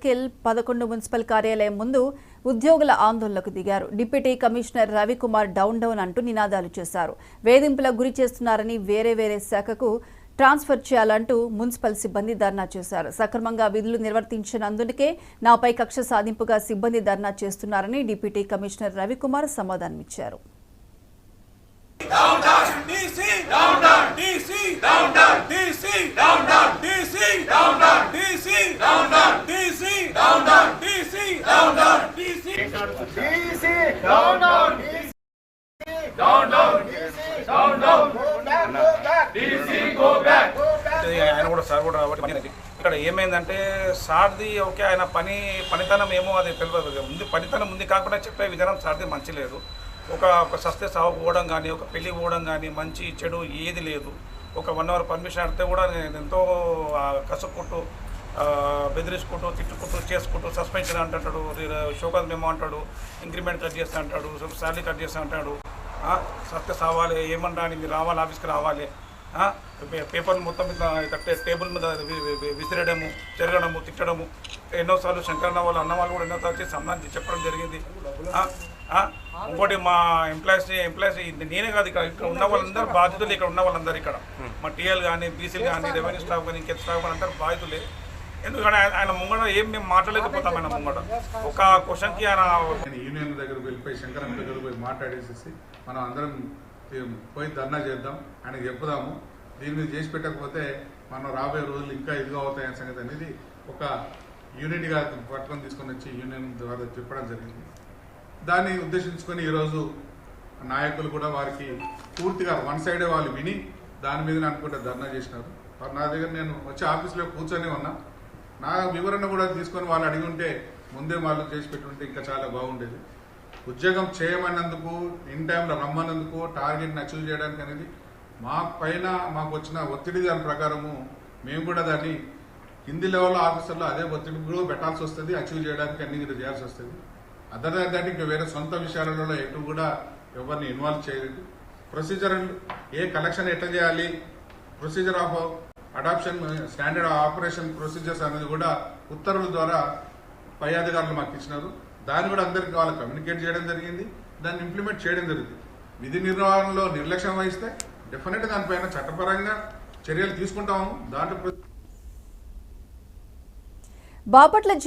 11 municipal కార్యాలయం ముందు ఉద్యోగుల ఆందోళనకు దిగారు. డిప్యూటీ కమిషనర్ రవికుమార్ డౌన్ అంటూ నినాదాలు చేశారు. వేధింపులకు గురి చేస్తున్నారని వేరే శాఖకు ట్రాన్స్ఫర్ చేయాలంటూ మున్సిపల్ సిబ్బంది ధర్నా చేశారు. సక్రమంగా విధులు నిర్వర్తించినందుకే నాపై కక్ష సాధింపుగా సిబ్బంది ధర్నా చేస్తున్నారని డిప్యూటీ కమిషనర్ రవికుమార్ సమాధానమిచ్చారు. ఆయన కూడా సార్ కూడా కాబట్టి ఇక్కడ ఏమైందంటే సార్ది ఓకే, ఆయన పనితనం ఏమో అది తెలియదు. ముందు పనితనం ఉంది కాకుండా చెప్పే విధానం సార్ది మంచి లేదు. ఒక సస్తే సాగు పోవడం కానీ, ఒక పెళ్లి పోవడం కానీ, మంచి చెడు ఏది లేదు. ఒక 1 అవర్ పర్మిషన్ అడితే కూడా నేను ఎంతో కసుక్కుంటూ బెదిరించుకుంటూ తిట్టుకుంటూ చేసుకుంటూ సస్పెన్షన్ అంటాడు, షోకాజ్ మేమో అంటాడు, ఇంక్రిమెంట్ కట్ చేస్తా అంటాడు, శాలరీ కట్ చేస్తా అంటాడు. సత్య సావాలి ఏమన్నా మీరు రావాలి, ఆఫీస్కి రావాలి. పేపర్లు మొత్తం టేబుల్ మీద విసిరడము, తిరగడము, తిట్టడము. ఎన్నోసార్లు శంకరన్న వాళ్ళు అన్నవాళ్ళు కూడా ఎన్నోసార్లు చేసి సంబంధించి చెప్పడం జరిగింది. ఇంకోటి మా ఎంప్లాయీస్ నేనే కాదు, ఇక్కడ ఉన్న వాళ్ళందరూ బాధితులు. ఇక్కడ ఉన్న వాళ్ళందరూ ఇక్కడ మా టీఎల్ కానీ, బీసీలు కానీ, రెవెన్యూ స్టాఫ్ కానీ, ఇంకెంత స్టాఫ్ కానీ అందరూ బాధితులే. ఎందుకంటే ఆయన ముంగడ ఏం మేము మాట్లాడలేకపోతాం. ఆయన ముంగడ ఒక క్వశ్చన్కి ఆయన యూనియన్ దగ్గరకు వెళ్ళిపోయి శంకరన్న దగ్గరకు పోయి మాట్లాడేసేసి మనం అందరం పోయి ధర్నా చేద్దాం, ఆయనకు చెప్పుదాము. దీని మీద చేసి పెట్టకపోతే మనం రాబోయే రోజులు ఇంకా ఇదిగా అవుతాయనే సంగతి అనేది ఒక యూనిట్గా పట్టుకొని తీసుకొని వచ్చి యూనియన్ ద్వారా చెప్పడం జరిగింది. దాన్ని ఉద్దేశించుకొని ఈరోజు నాయకులు కూడా వారికి పూర్తిగా వన్ సైడే వాళ్ళు విని దాని మీద అనుకుంటే ధర్నా చేసినారు. నా దగ్గర నేను వచ్చి ఆఫీస్లో కూర్చొని ఉన్నా. నా వివరణ కూడా తీసుకొని వాళ్ళు అడిగి ఉంటే ముందే వాళ్ళు చేసి పెట్టుంటే ఇంకా చాలా బాగుండేది. ఉద్యోగం చేయమన్నందుకు, ఇన్ టైంలో రమ్మన్నందుకు, టార్గెట్ని అచీవ్ చేయడానికి అనేది మా పైన మాకు వచ్చిన ఒత్తిడి దాని ప్రకారము మేము కూడా దాన్ని కింది లెవెల్లో ఆఫీసర్లో అదే ఒత్తిడి కూడా పెట్టాల్సి వస్తుంది. అచీవ్ చేయడానికి అన్ని చేయాల్సి వస్తుంది. అదర్ దాన్ని ఇంకా వేరే సొంత విషయాలలో ఎటు కూడా ఎవరిని ఇన్వాల్వ్ చేయలేదు. ప్రొసీజర్ ఏ కలెక్షన్ ఎట్లా చేయాలి, procedure of adoption, standard operation procedures అనేది కూడా ఉత్తర్వుల ద్వారా పై అధికారులు మాకు ఇచ్చినారు. దాన్ని కూడా అందరికీ వాళ్ళకి కమ్యూనికేట్ చేయడం జరిగింది, దాన్ని ఇంప్లిమెంట్ చేయడం జరిగింది. విధి నిర్వహణలో నిర్లక్ష్యం వహిస్తే డెఫినెట్గా దానిపైన చట్టపరంగా చర్యలు తీసుకుంటాము. దాంట్లో బాపట్ల జిల్లా